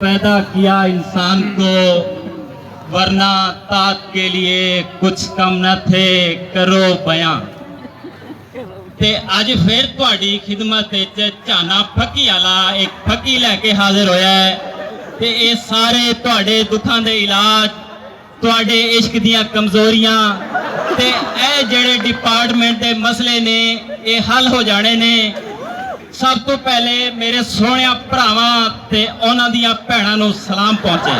पैदा किया इंसान को, वरना ताक के लिए कुछ कम न थे, करो बयां। ते अज फिर तुहाडी खिदमत विच झाना फकी वाला एक फकी लैके हाजिर होया है। ते ये सारे तुहाडे दुखां दे इलाज, तुहाडे इश्क दियां कमजोरियां ते ए जेड़े डिपार्टमेंट दे मसले ने ये हल हो जाने ने। सब तो पहले मेरे सोहणे भरावां ते उन्हां दियां भैणां नूं सलाम पहुंचे।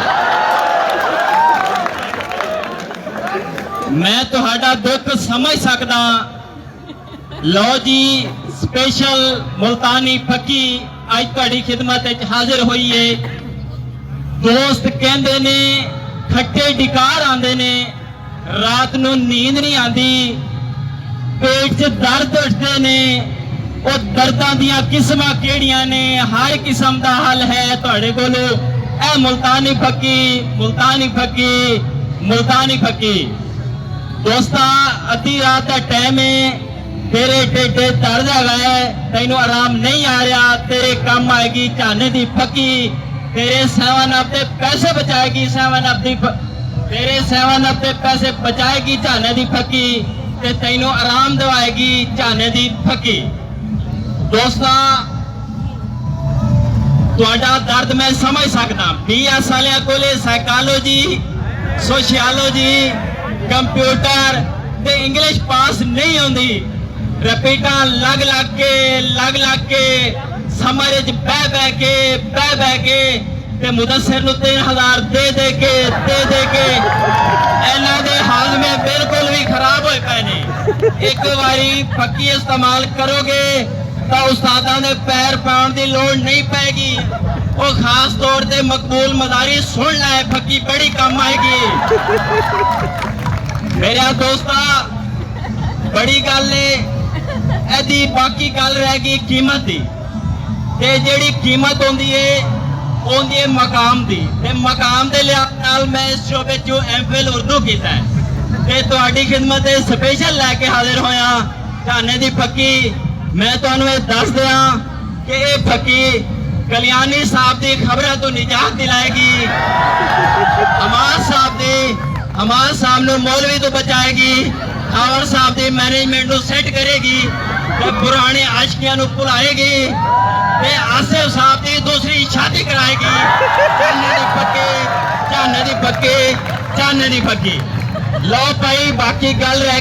मैं तुहाडा दुख समझ सकदा। लो जी, स्पेशल मुल्तानी फकी अज तुहाडी खिदमत विच हाजिर होई है। दोस्त कहंदे ने खट्टे डिकार आंदे ने, रात नूं नींद नहीं आंदी, पेट च दर्द उठदे ने। वो दर्दां दियां किस्मां किहड़ियां ने, हर किस्म दा हल है तुहाडे कोलों। ए मुल्तानी फकी, मुल्तानी फकी, मुल्तानी फकी। दोस्ता, अद्धी रात का टाइम है, तेरे टेटे दर्द है, तैनू आराम नहीं आ रहा, तेरे काम आएगी झाने दी फकी। तेरे 7 अप दे पैसे बचाएगी, 7 अप दी तेरे 7 अप दे पैसे बचाएगी झाने दी फकी, ते तैनू आराम दवाएगी झाने दी फकी। दोस्ता, तुहाडा दर्द मैं समझ सकदा। 20 सालियां कोले साइकोलॉजी, सोशियोलॉजी, कंप्यूटर ते इंग्लिश पास नहीं होंदी। रिपीटा लग लग के समर बह के ते मुदस्सिर नूं 3000 दे के इन्हां दे हाजमे बिल्कुल भी खराब होए पे ने। एक बारी फकी इस्तेमाल करोगे तो उस्तादां दे पैर पाउण दी लोड़ नहीं पैगी। वो खास तौर ते मकबूल मदारी सुन लै, फकी बड़ी काम आएगी। मेरा दोस्ता, बड़ी गल है एदी, बाकी गल रह गई कीमत दी। ते जेड़ी कीमत होंदी है मकाम दी। ते मकाम दे लिहाज नाल मैं इस शोबे चो MPhil उर्दू कीता है ते तुहाडी खिदमत स्पेशल लैके हाजिर होया झाने दी फकी। मैं तुहानू ये दस दियां कि ये फकी कल्याणी साहब दी खबरां तो निजात दिलाएगी, हमार साहब नूं मौलवी तो बचाएगी, खावर साहब दी मैनेजमेंट नूं सेट करेगी, ते पुराने आशिकियां नूं भुलाएगी, ते आसिफ साहब दी दूसरी शादी कराएगी। झाने दी फकी, झाने दी फकी, झाने दी फकी। लो भाई, बाकी गल रह